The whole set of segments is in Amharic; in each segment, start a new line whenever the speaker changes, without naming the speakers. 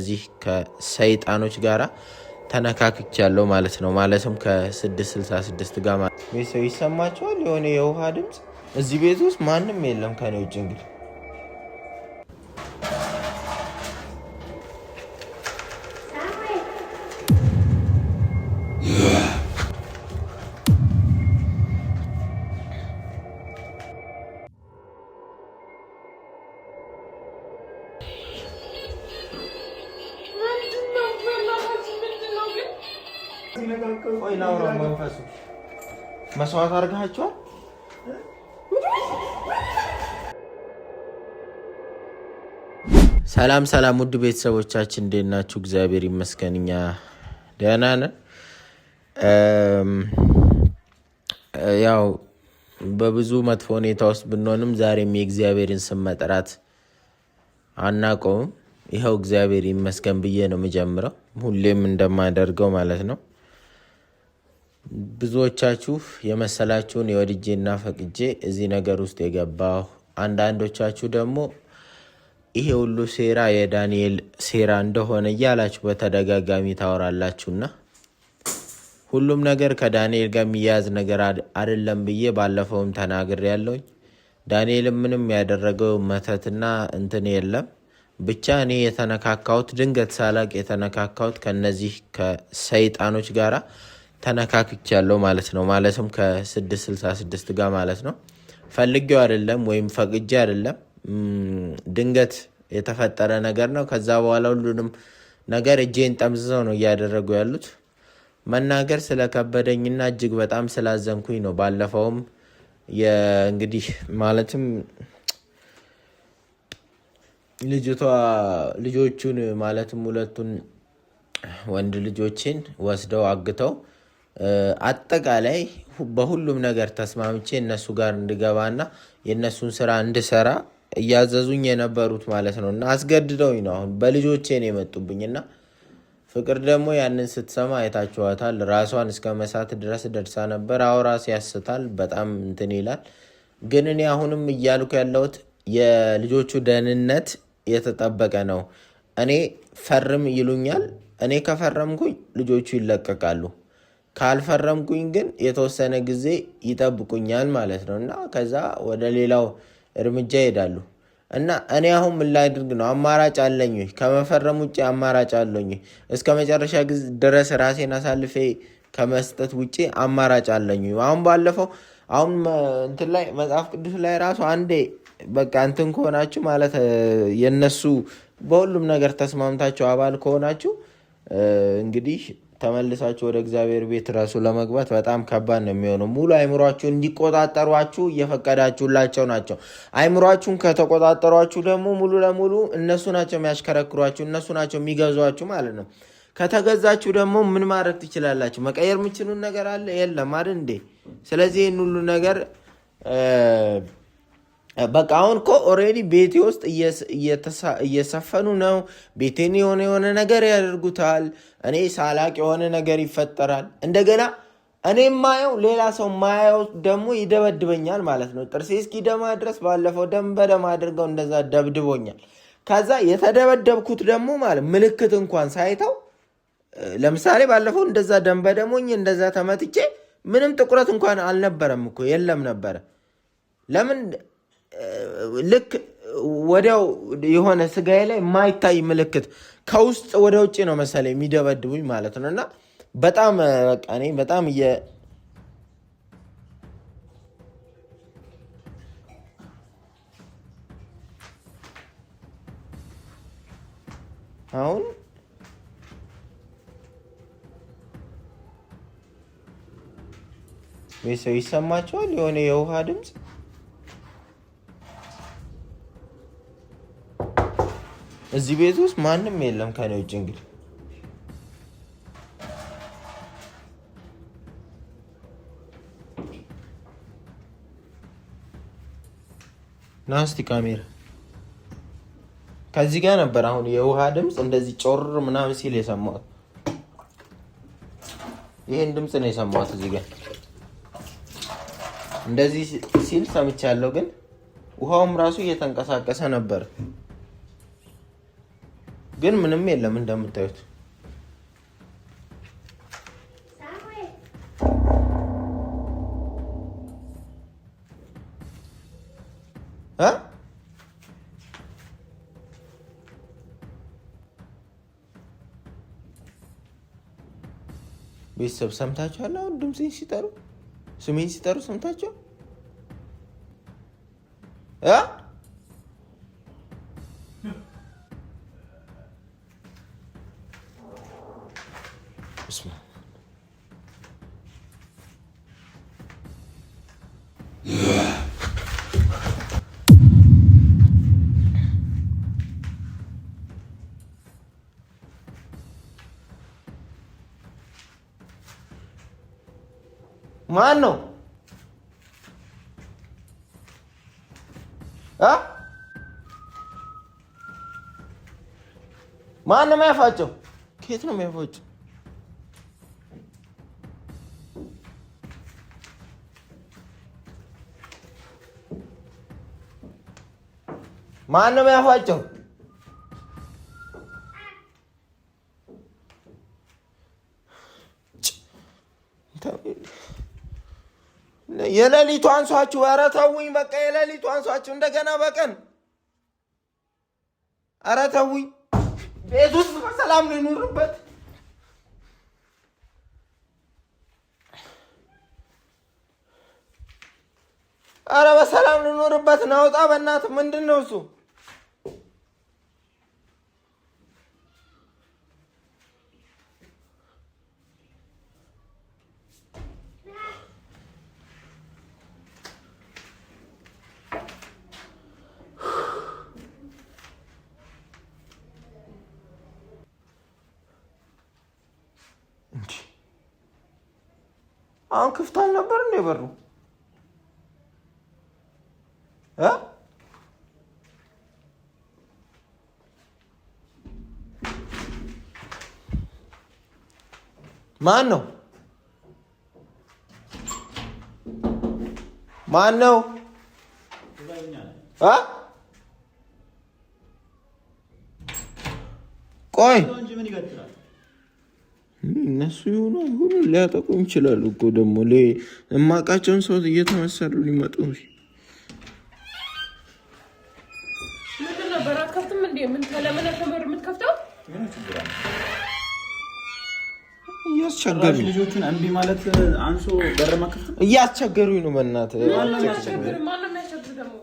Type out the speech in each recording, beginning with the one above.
እዚህ ከሰይጣኖች ጋራ ተነካክቻለሁ ማለት ነው። ማለትም ከ666 ጋር ማለት ነው። ሰው ይሰማቸዋል የሆነ የውሃ ድምፅ። እዚህ ቤት ውስጥ ማንም የለም ከኔ ውጭ። እንግዲህ ቆይ ላውራ። መንፈሱ መስዋዕት አድርጋችኋል? ሰላም ሰላም፣ ውድ ቤተሰቦቻችን እንዴት ናችሁ? እግዚአብሔር ይመስገን እኛ ደህና ነን። ያው በብዙ መጥፎ ሁኔታ ውስጥ ብንሆንም ዛሬም የእግዚአብሔርን ስም መጥራት አናቆምም። ይኸው እግዚአብሔር ይመስገን ብዬ ነው የምጀምረው፣ ሁሌም እንደማደርገው ማለት ነው። ብዙዎቻችሁ የመሰላችሁን የወድጄና ፈቅጄ እዚህ ነገር ውስጥ የገባሁ፣ አንዳንዶቻችሁ ደግሞ ይሄ ሁሉ ሴራ የዳንኤል ሴራ እንደሆነ እያላችሁ በተደጋጋሚ ታወራላችሁና ሁሉም ነገር ከዳንኤል ጋር የሚያያዝ ነገር አይደለም ብዬ ባለፈውም ተናግሬያለሁኝ። ዳንኤልም ምንም ያደረገው መተትና እንትን የለም። ብቻ እኔ የተነካካሁት ድንገት ሳላቅ የተነካካሁት ከነዚህ ከሰይጣኖች ጋራ ተነካክቻለሁ ማለት ነው። ማለትም ከ666 ጋር ማለት ነው። ፈልጌው አይደለም ወይም ፈቅጄ አይደለም፣ ድንገት የተፈጠረ ነገር ነው። ከዛ በኋላ ሁሉንም ነገር እጄን ጠምዝዘው ነው እያደረጉ ያሉት። መናገር ስለከበደኝና እጅግ በጣም ስላዘንኩኝ ነው። ባለፈውም እንግዲህ ማለትም ልጆቹን ማለትም ሁለቱን ወንድ ልጆችን ወስደው አግተው አጠቃላይ በሁሉም ነገር ተስማምቼ እነሱ ጋር እንድገባና የእነሱን ስራ እንድሰራ እያዘዙኝ የነበሩት ማለት ነው። እና አስገድደውኝ ነው አሁን በልጆቼ ነው የመጡብኝና ፍቅር ደግሞ ያንን ስትሰማ አይታችኋታል። ራሷን እስከ መሳት ድረስ ደርሳ ነበር። ራስ ያስታል፣ በጣም እንትን ይላል። ግን እኔ አሁንም እያልኩ ያለሁት የልጆቹ ደህንነት የተጠበቀ ነው። እኔ ፈርም ይሉኛል። እኔ ከፈረምኩኝ ልጆቹ ይለቀቃሉ። ካልፈረምኩኝ ግን የተወሰነ ጊዜ ይጠብቁኛል ማለት ነው። እና ከዛ ወደ ሌላው እርምጃ ይሄዳሉ። እና እኔ አሁን ምን ላድርግ ነው? አማራጭ አለኝ? ከመፈረም ውጭ አማራጭ አለኝ? እስከ መጨረሻ ድረስ ራሴን አሳልፌ ከመስጠት ውጭ አማራጭ አለኝ? አሁን ባለፈው አሁን እንትን ላይ መጽሐፍ ቅዱስ ላይ ራሱ አንዴ በቃ እንትን ከሆናችሁ ማለት የነሱ በሁሉም ነገር ተስማምታችሁ አባል ከሆናችሁ እንግዲህ ተመልሳችሁ ወደ እግዚአብሔር ቤት ራሱ ለመግባት በጣም ከባድ ነው የሚሆነው። ሙሉ አይምሯችሁን እንዲቆጣጠሯችሁ እየፈቀዳችሁላቸው ናቸው። አይምሯችሁን ከተቆጣጠሯችሁ ደግሞ ሙሉ ለሙሉ እነሱ ናቸው የሚያሽከረክሯችሁ፣ እነሱ ናቸው የሚገዟችሁ ማለት ነው። ከተገዛችሁ ደግሞ ምን ማድረግ ትችላላችሁ? መቀየር የምችሉን ነገር አለ? የለም አይደል እንዴ? ስለዚህ ይህን ሁሉ ነገር በቃ አሁን እኮ ኦልሬዲ ቤቴ ውስጥ እየሰፈኑ ነው። ቤቴን የሆነ ነገር ያደርጉታል። እኔ ሳላቅ የሆነ ነገር ይፈጠራል። እንደገና እኔ የማየው ሌላ ሰው ማየው ደግሞ ይደበድበኛል ማለት ነው። ጥርሴ እስኪደማ ድረስ ባለፈው ደም በደም አድርገው እንደዛ ደብድቦኛል። ከዛ የተደበደብኩት ደግሞ ማለት ምልክት እንኳን ሳይተው፣ ለምሳሌ ባለፈው እንደዛ ደም በደሞኝ እንደዛ ተመትቼ ምንም ጥቁረት እንኳን አልነበረም እኮ የለም ነበረ። ለምን ልክ ወዲያው የሆነ ስጋዬ ላይ የማይታይ ምልክት ከውስጥ ወደ ውጭ ነው መሰለኝ የሚደበድቡኝ ማለት ነው። እና በጣም በቃ እኔ በጣም አሁን ሰው ይሰማቸዋል የሆነ የውሃ ድምፅ። እዚህ ቤት ውስጥ ማንም የለም ከኔ ውጭ። እንግዲህ ናስቲ ካሜራ ከዚህ ጋር ነበር። አሁን የውሃ ድምፅ እንደዚህ ጮር ምናምን ሲል የሰማሁት ይሄን ድምፅ ነው የሰማሁት። እዚህ ጋር እንደዚህ ሲል ሰምቻለሁ፣ ግን ውሃውም ራሱ እየተንቀሳቀሰ ነበር። ግን ምንም የለም እንደምታዩት ቤተሰብ ሰምታችኋል? አሁን ድምፄን ሲጠሩ ስሜን ሲጠሩ ሰምታችኋል? ማን ነው? ማን ነው የሚያፋጨው? ከየት ነው የሚያፋጨው? ማን ነው የሚያፋጨው? የሌሊቱ አንሷችሁ። ኧረ ተውኝ በቃ የሌሊቱ አንሷችሁ እንደገና በቀን። ኧረ ተውኝ። ቤት ውስጥ በሰላም ልኑርበት። ኧረ በሰላም ልኑርበት። ናውጣ በእናትህ። ምንድን ነው እሱ? አሁን ክፍት አልነበር እንደ በሩ? ማን ነው? ማን ነው? ቆይ እነሱ ይሆኑ አይሆኑ ሊያጠቁም ይችላሉ እኮ ደግሞ እማቃቸውን ሰው እየተመሰሉ ሊመጡ ነው።
ምንድን ነው በራት ከፍትም እንዴ? ምን ተለመነ ተመር የምትከፍተው?
እያስቸገሩኝ
ልጆቹን እምቢ ማለት አንሶ በር መከፍት
እያስቸገሩኝ ነው። በእናትህ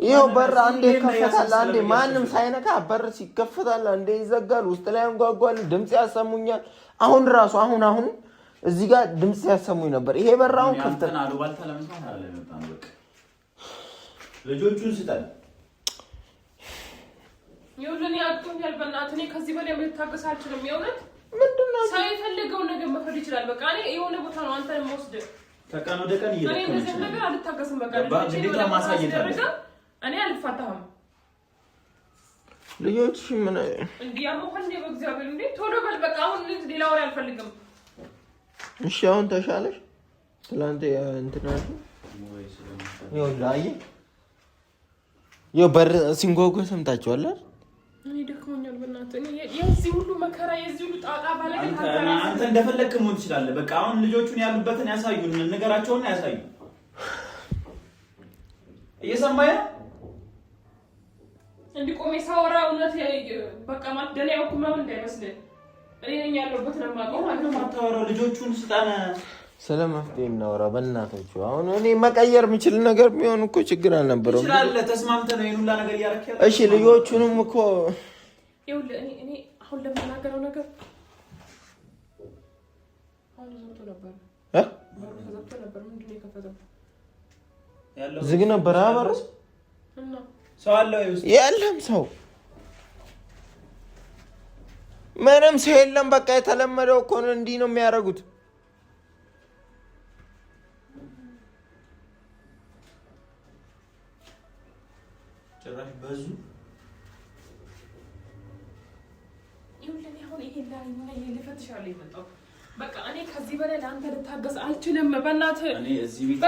ይኸው በር አንዴ ይከፈታል፣ አንዴ ማንም ሳይነካ በር ሲከፈታል፣ አንዴ ይዘጋል፣ ውስጥ ላይ አንጓጓል፣ ድምፅ ያሰሙኛል። አሁን ራሱ አሁን እዚህ ጋር ድምፅ ያሰሙኝ ነበር። ይሄ በር አሁን ክፍት ነው።
አሉባልታ ለመስማት አለመጣን። በቃ ልጆቹን ስጠን።
ይኸውልህ ያጡኛል። በእናትህ እኔ ከዚህ በላይ መታገስ አልችልም። የእውነት
ምንድነው
ሰው የፈለገውን ነገር መፈድ ይችላል። በቃ እኔ የሆነ ቦታ ነው አንተን የምወስድህ።
ከቀን ወደ ቀን
እኔ እንደዚህ ነገር አልታገስም። በቃ
ግዴታ ማሳየት አለ።
እኔ አልፋታህም።
ልጆች ምን
እንዴ ያሞኸን ነው? በእግዚአብሔር እንዴ ቶሎ በል በቃ። አሁን ሌላ ወሬ አልፈልግም።
እሺ አሁን ተሻለሽ? ትላንት እንትና ይኸው በር ሲንጓጓ ሰምታችኋል አይደል?
እኔ ደክሞኛል በእናትህ። እኔ የዚህ ሁሉ መከራ የዚህ ሁሉ ጣጣ ባለቤት
አንተ እንደፈለክ መሆን ትችላለህ። በቃ አሁን ልጆቹን ያሉበትን ያሳዩን፣ ነገራቸውን ያሳዩ። እየሰማኸኝ ነው?
እንዲቆም ሳወራ እውነት በቃ ማለት ደህና ያውኩ ምናምን እንዳይመስልህ። እኔ ነኝ ያለሁበት ነው የማውቀው ማለት ነው።
ማታወራው ልጆቹን ስጣነ
ስለ መፍትሄ እናወራ በእናታችሁ። አሁን እኔ መቀየር የምችል ነገር ቢሆን እኮ ችግር አልነበረውም።
ትችላለህ። ተስማምተህ ነው ይሄን ሁላ ነገር ያረከለ።
እሺ ልጆቹንም እኮ
ይኸውልህ እኔ አሁን ለምናገረው ነገር አሁን ዘግቶ ነበር ዘግቶ ነበር። ምንድን ነው የከፈተው?
ዝግ ነበር አበረስ
እና
ሰው አለው ይውስ
የለም ሰው ምንም ሰው የለም። በቃ የተለመደው እኮ ነው። እንዲህ ነው የሚያደርጉት።
ጭራሽ በዙ።
ይኸውልህ አሁን ይሄን ላይ ምን ልፈትሻለሁ የመጣው በቃ እኔ ከዚህ በላይ ለአንተ ልታገስ አልችልም። በእናትህ
እኔ እዚህ ቤት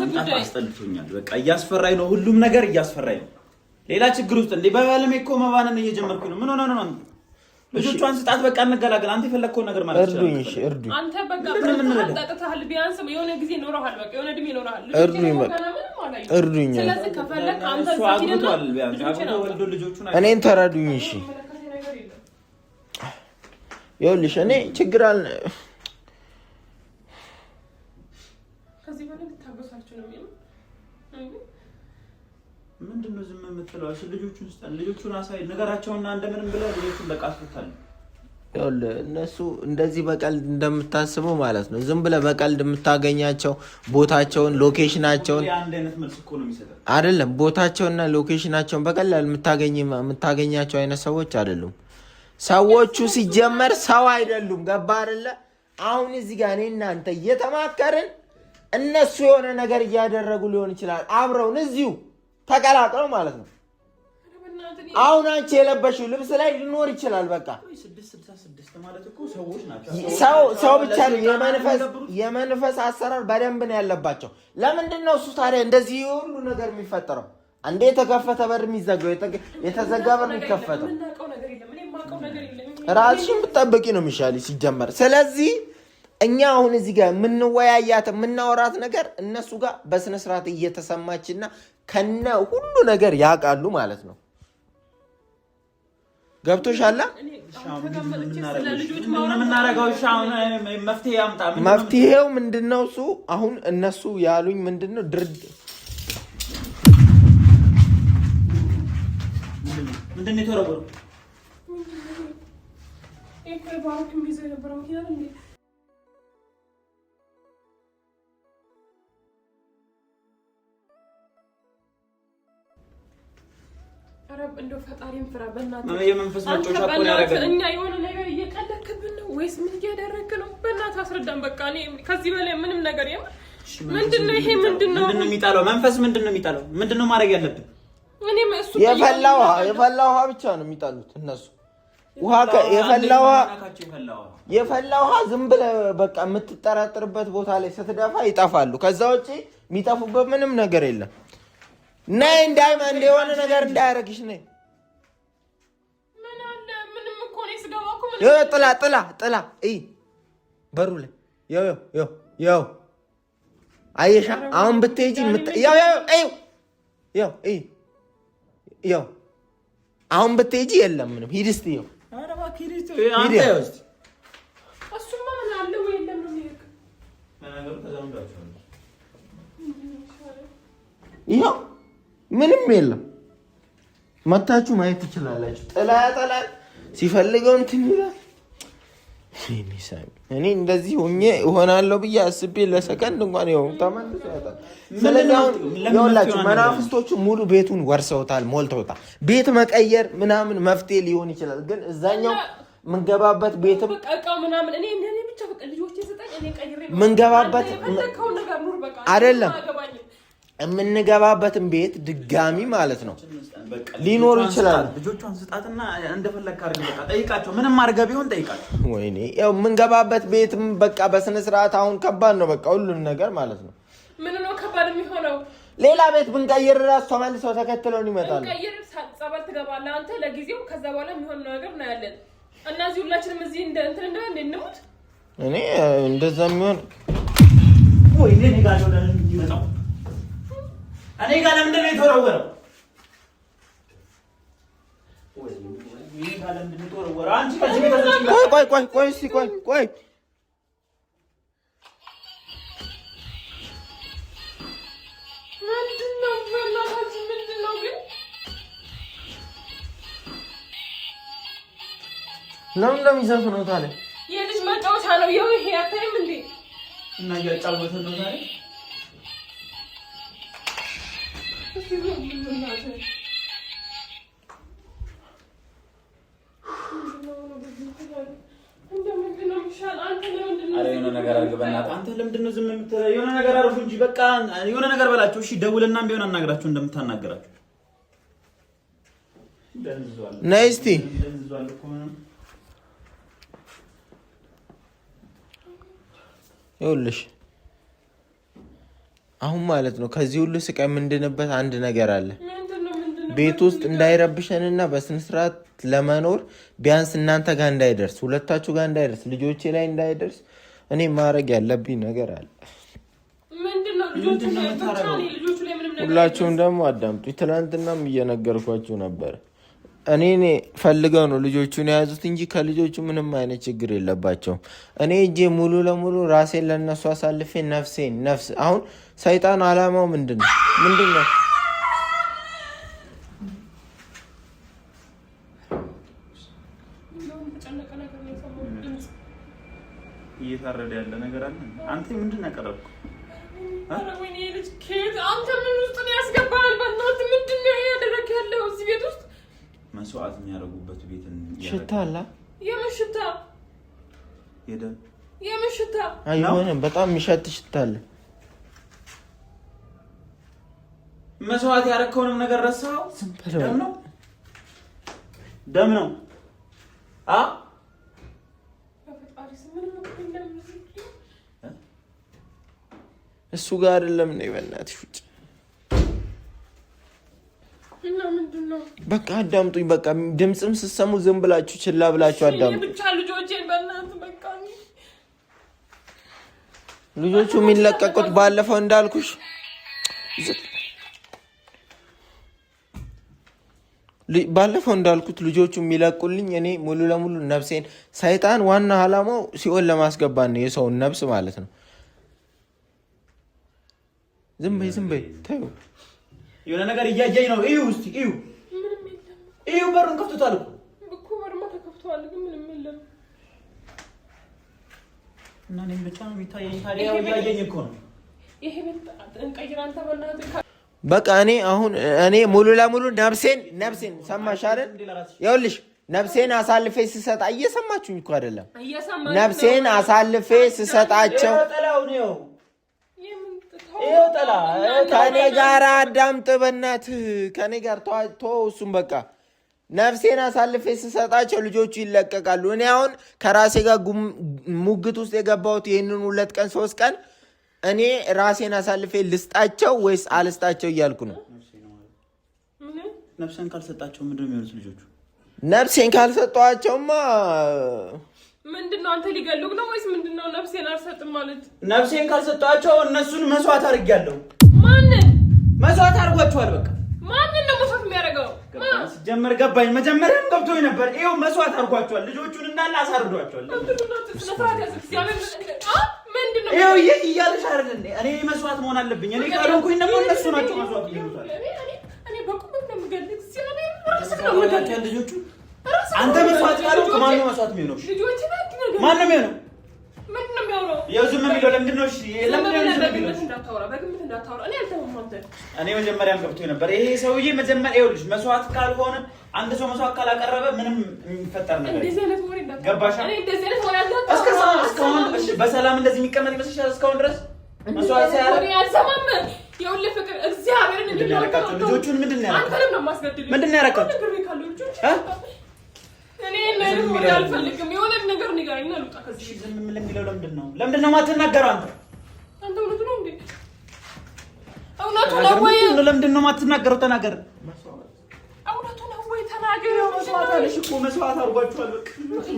መምጣት አስጠልቶኛል። በቃ እያስፈራኝ ነው። ሁሉም ነገር እያስፈራኝ ነው። ሌላ ችግር ውስጥ እንዴ በባለሜ እኮ መባነን እየጀመርኩ ነው። ምን ሆነ ነው አንተ? ልጆቿን ስጣት በቃ እንገላገል። አንተ የፈለከውን ነገር ማለት
እርዱኝ። እሺ እርዱኝ።
አንተ በቃ ታጣጣታል ቢያንስ የሆነ ጊዜ ኖርሃል። በቃ የሆነ እድሜ ኖርሃል።
እርዱኝ።
ስለዚህ ከፈለክ አንተ
አግብቷል ቢያንስ አግብቶ ወልዶ ልጆቹን
እኔን ተረዱኝ። እሺ ይኸውልሽ እኔ ችግር አለ
ከዚህ በላይ ልታገሳችሁ ነው የሚለው
ምንድነው ዝም የምትለው? እሺ ልጆቹን አሳይ ነገራቸውና እንደምንም ብለህ ልጆቹን በቃ አስፈታል።
ይኸውልህ እነሱ እንደዚህ በቀልድ እንደምታስበው ማለት ነው። ዝም ብለህ በቀልድ የምታገኛቸው ቦታቸውን ሎኬሽናቸውን
አንድ አይነት መልስ እኮ ነው የሚሰጠው።
አይደለም ቦታቸውና ሎኬሽናቸውን በቀላል የምታገኛቸው አይነት ሰዎች አይደሉም። ሰዎቹ ሲጀመር ሰው አይደሉም። ገባ አይደለ? አሁን እዚህ ጋር እኔ እናንተ እየተማከርን እነሱ የሆነ ነገር እያደረጉ ሊሆን ይችላል። አብረውን እዚሁ ተቀላቅለው ማለት ነው። አሁን አንቺ የለበሽው ልብስ ላይ ሊኖር ይችላል። በቃ
666 ማለት እኮ ሰዎች ናቸው።
ሰው ብቻ ነው። የመንፈስ አሰራር በደንብ ነው ያለባቸው። ለምንድን ነው እሱ ታዲያ እንደዚህ ሁሉ ነገር የሚፈጠረው? አንዴ የተከፈተ በር የሚዘጋው፣ የተዘጋ በር የሚከፈተው? ራስሽን ብትጠብቂ ነው የሚሻል ሲጀመር። ስለዚህ እኛ አሁን እዚህ ጋር የምንወያያት የምናወራት ነገር እነሱ ጋር በስነ ስርዓት እየተሰማችና ከነ ሁሉ ነገር ያውቃሉ ማለት ነው። ገብቶሻል? መፍትሄው ምንድነው? እሱ አሁን እነሱ ያሉኝ ምንድነው? ድርድር
ምንድነው የተወረወረው?
እንደው ፈጣሪን ፍራ በእናትህ።
የመንፈስ መጮቻ እኮ ነው ያደረገው።
እኛ የሆነ ነገር እየቀለድክብን ነው ወይስ ምን እያደረግክ ነው? በእናትህ አስረዳን። በቃ እኔ ከዚህ በላይ ምንም ነገር የለም። ምንድነው ይሄ? ምንድነው
የሚጣለው? መንፈስ ምንድነው የሚጣለው? ምንድነው ማድረግ ያለብን?
እኔም እሱ
የፈላ ውሃ ብቻ ነው የሚጣሉት እነሱ። የፈላ ውሃ ዝም ብለህ በቃ የምትጠራጥርበት ቦታ ላይ ስትደፋ ይጠፋሉ። ከዛ ውጪ የሚጠፉበት ምንም ነገር የለም። ነይ እንዳይማን የሆነ ነገር እንዳያረግሽ ነይ።
ምን አለ? ምንም እኮ ነው ስገባ እኮ ምን
ጥላ በሩ ላይ ያው አየሻ። አሁን ብትሄጂ ያው አሁን ብትሄጂ የለም ምንም። ሂድ እስቲ ያው
ኧረ እባክህ ሂድ እስቲ አንተ ያው እስቲ
እሱማ ምን አለ ወይ የለም ነው የሚሄድ
ነገሩ ተዛምዳችኋል።
ይኸው ምንም የለም። መታችሁ ማየት ትችላላችሁ። ጥላ ያጠላል ሲፈልገው እንትን ይላል። እኔ እንደዚህ ሆኜ እሆናለሁ ብዬ አስቤ ለሰከንድ እንኳን ይኸው ተመልሶ ያጣል። ስለዚህ ይኸውላችሁ መናፍስቶቹ ሙሉ ቤቱን ወርሰውታል፣ ሞልተውታል። ቤት መቀየር ምናምን መፍትሄ ሊሆን ይችላል፣ ግን እዛኛው ምንገባበት ቤትም
ምናምን እኔ ብቻ በቃ ልጆቼ ሰጣኝ እኔ ቀይሬ
ምንገባበት አይደለም የምንገባበትን ቤት ድጋሚ ማለት ነው ሊኖሩ ይችላል።
ልጆቿን ስጣትና እንደፈለክ አድርግ። በቃ ጠይቃቸው፣ ምንም አድርገህ ቢሆን ጠይቃቸው።
ወይኔ ያው የምንገባበት ቤትም በቃ በስነ ስርዓት አሁን ከባድ ነው። በቃ ሁሉም ነገር ማለት ነው።
ምን ነው ከባድ የሚሆነው?
ሌላ ቤት ብንቀይር ራሱ ተመልሰው ተከትለውን ይመጣሉ።
ቀይር ጸበል ትገባለህ አንተ ለጊዜው። ከዛ በኋላ የሚሆን ነገር ነው ያለን እና እዚህ ሁላችንም እዚህ እንትን እንሙት።
እኔ እንደዛ የሚሆን
ወይኔ እኔ ጋር ነው የሚመጣው። እኔ ጋር ለምንድን ነው የተወረወረው?
ቆይ እስኪ ቆይ
ምንድን ነው ግን?
ለምን እንደሚዘፍነው ታዲያ?
የልጅ መጫወቻ ነው ይኸው። ይሄ አታይም እንዴ?
እና እያጫወተ ነው ዛሬ። የሆነ ነገር አድርግ በእናትህ። አንተ ለምንድን ነው ዝም የምትለው? የሆነ ነገር አድርጉ እንጂ በቃ የሆነ ነገር በላቸው። እሺ ደውልና ቢሆን አናግራቸው እንደምታናገራቸው።
ነይ እስኪ ይኸውልሽ አሁን ማለት ነው ከዚህ ሁሉ ስቃይ የምንድንበት አንድ ነገር አለ። ቤት ውስጥ እንዳይረብሸንና በስነ ስርዓት ለመኖር ቢያንስ እናንተ ጋር እንዳይደርስ ሁለታችሁ ጋር እንዳይደርስ ልጆቼ ላይ እንዳይደርስ እኔ ማድረግ ያለብኝ ነገር አለ። ሁላችሁም ደግሞ አዳምጡ። ትናንትናም እየነገርኳችሁ ነበር። እኔ ፈልገው ነው ልጆቹን የያዙት እንጂ ከልጆቹ ምንም አይነት ችግር የለባቸውም። እኔ እጄ ሙሉ ለሙሉ ራሴን ለነሱ አሳልፌ ነፍስ አሁን ሰይጣን አላማው ምንድን ነው?
እየታረደ ያለ ነገር አለ። አንተ ምንድን ነው ያቀረብኩ?
አንተ ምን ውስጥ ነው ያስገባል? በእናትህ ምንድን ነው ያደረክ ያለው እዚህ ቤት ውስጥ?
መስዋዕት የሚያደርጉበት ቤትን
ሽታ አለ።
የምን ሽታ? የምን ሽታ?
አይሆንም። በጣም የሚሸት ሽታ አለ።
መስዋዕት ያደረከውንም ነገር ረሳኸው? ደም ነው።
እሱ ጋር አይደለም ነው በእናትሽ ውጭ።
እና ምንድነው?
በቃ አዳምጡኝ። በቃ ድምጽም ስትሰሙ ዝም ብላችሁ ችላ ብላችሁ አዳምጡ።
ብቻ ልጆቼን በእናትህ በቃ
ልጆቹ የሚለቀቁት ባለፈው እንዳልኩሽ ልጆቹ የሚለቁልኝ እኔ ሙሉ ለሙሉ ነፍሴን ሰይጣን ዋና አላማው ሲኦል ለማስገባት ነው፣ የሰውን ነፍስ ማለት ነው። ዝም በይ ታዩ።
የሆነ ነገር እያየኝ ነው። እዩ እስቲ እዩ። እዩ በሩን ከፍቶታል
እኮ በሩን ተከፍቷል፣ ግን ምንም የለም።
እና እኔም ብቻ ነው የሚታየኝ። ታዲያ እያየኝ እኮ ነው።
ይሄ እንቀይር አንተ በእናትህ።
በቃ እኔ ሙሉ ለሙሉ ነፍሴን ሰማሽ አይደል? ይኸውልሽ ነፍሴን አሳልፌ ስሰጣ እየሰማችሁኝ እኮ አይደለም? ነፍሴን አሳልፌ ስሰጣቸው ከኔ ጋር አዳምጥ በእናትህ። ከኔ ጋር ተወው እሱም። በቃ ነፍሴን አሳልፌ ስሰጣቸው ልጆቹ ይለቀቃሉ። እኔ አሁን ከራሴ ጋር ሙግት ውስጥ የገባሁት ይህንን 2 ቀን 3 ቀን እኔ ራሴን አሳልፌ ልስጣቸው ወይስ አልስጣቸው እያልኩ ነው።
ነፍሴን ካልሰጣቸው ምንድነው የሚሆኑት ልጆቹ?
ነፍሴን ካልሰጧቸውማ
ምንድነው? አንተ ሊገሉክ ነው ወይስ ምንድነው? ነፍሴን አልሰጥም ማለት
ነፍሴን ካልሰጧቸው እነሱን መስዋዕት አድርጌያለሁ።
ማንን
መስዋዕት አድርጓቸዋል? በቃ
ማንን ነው መስዋዕት የሚያደርገው?
ሲጀመር ገባኝ። መጀመሪያም ገብቶኝ ነበር። ይኸው መስዋዕት አድርጓቸዋል። ልጆቹን እንዳለ አሳርዷቸዋል። ይኸው እያለሽ አይደል እንዴ? እኔ መስዋዕት መሆን አለብኝ። እኔ ካልሆንኩኝ ደግሞ እነሱ ናቸው መስዋዕት ይሉታል።
እኔ በቁም ነው የምገልጽ ሲሆን
ልጆቹ አንተ መስዋዕት ካልሆንክ ማን ነው መስዋዕት የሚሆነው? ማን ነው የሚሆነው?
ምንድን ነው የሚሆነው?
ዝም የሚለው ለምንድን ነው? እኔ መጀመሪያም ገብቶኝ ነበር። ይሄ ሰውዬ መጀመሪያ ይኸውልሽ መስዋዕት ካልሆነ አንድ ሰው መስዋዕት ካላቀረበ ምንም የሚፈጠር ነገር ገባሽ? እስካሁን በሰላም እንደዚህ የሚቀመጥ ይመስልሻል? እስካሁን ድረስ መስዋዕት ሳያደርግ
ይኸውልህ ፍቅር እግዚአብሔርን
እንድናረቃቸው ልጆቹን ምንድን ነው ያረቃቸው? ምንድን ነው ያረቃቸው?
እኔ ምንም አልፈልግም። የሆነ ነገር ንገረኝ እና ልውጣ ከዚህ።
ዝም የሚለው ለምንድን ነው? ለምንድን ነው የማትናገረው አንተ?
እውነቱ ነው እንዴ? እውነቱ ነው ወይ?
ለምንድን ነው የማትናገረው? ተናገር።
እውነቱ ነው ወይ? ተናገር።
መስዋዕት አለሽ እኮ መስዋዕት አድርጓቸዋል። በቃ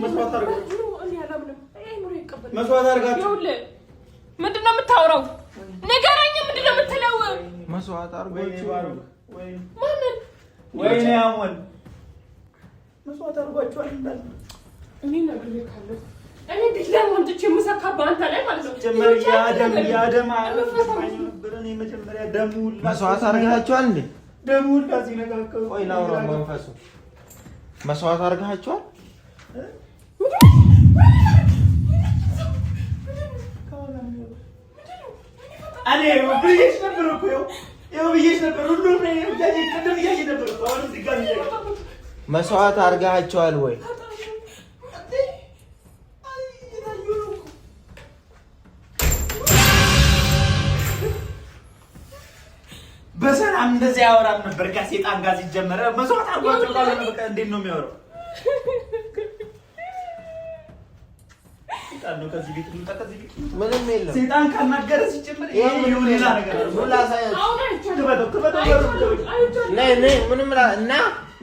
መስዋዕት አድርጓቸዋል።
እኔ አላምንም። ሙሉ ይቀበል።
መስዋዕት አድርጋቸው።
ይኸውልህ ምንድን ነው የምታወራው? ንገረኝ። ምንድን ነው የምትለው?
መስዋዕት አድርጓቸው።
ማንን?
ወይኔ አሞን መስዋዕት አድርጓቸዋል እንዳለ
እኔ ነግሬሃለሁ። እኔ ቢላን ወንድቼ የምሰካብህ አንተ ላይ ማለት ነው።
ጀመር ያደም አልፈታኝ ነበር። እኔ መጀመሪያ ደሙ
መስዋዕት አድርጋቸዋል እንዴ?
ደሙ እንደዚህ ነጋከው።
ቆይ ላውራ መንፈሱ መስዋዕት አድርጋቸዋል።
እኔ ብዬሽ ነበር እኮ ይኸው ብዬሽ ነበር። ሁሉም ነው ቅድም እያየህ ነበር እኮ አሁን እዚህ ጋር
መስዋዕት አድርጋቸዋል ወይ?
በሰላም እንደዚህ ያወራም ነበር። ከሴጣን ጋር ሲጀመረ መስዋዕት አድርጓቸው ካልሆነ በቃ እንዴት ነው የሚያወራው? ሰይጣን ነው ከዚህ ቤት ልውጣ ከዚህ ቤት
ምንም የለም
ሰይጣን ካናገረ ሲጨምር ይሄ ሌላ ነገር ነው
ላሳያችሁ ነይ ምንም እና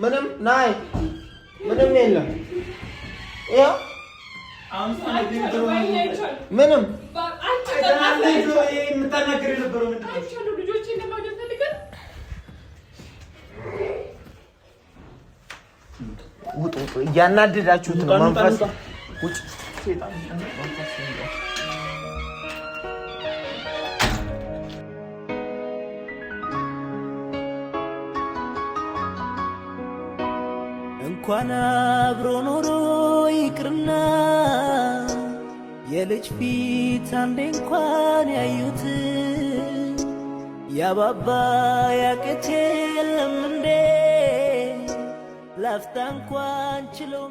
ምንም ናይ ምንም የለም ይኸው ምንም
የምታናገር የነበረው ምንድን ነው
ውጡ እያናደዳችሁት ነው መንፈስ ውጭ
እንኳን አብሮ ኖሮ ይቅርና የልጅ ፊት አንዴ እንኳን ያዩት ያባባ ያቅት የለም እንዴ ላፍታ እንኳን ችለው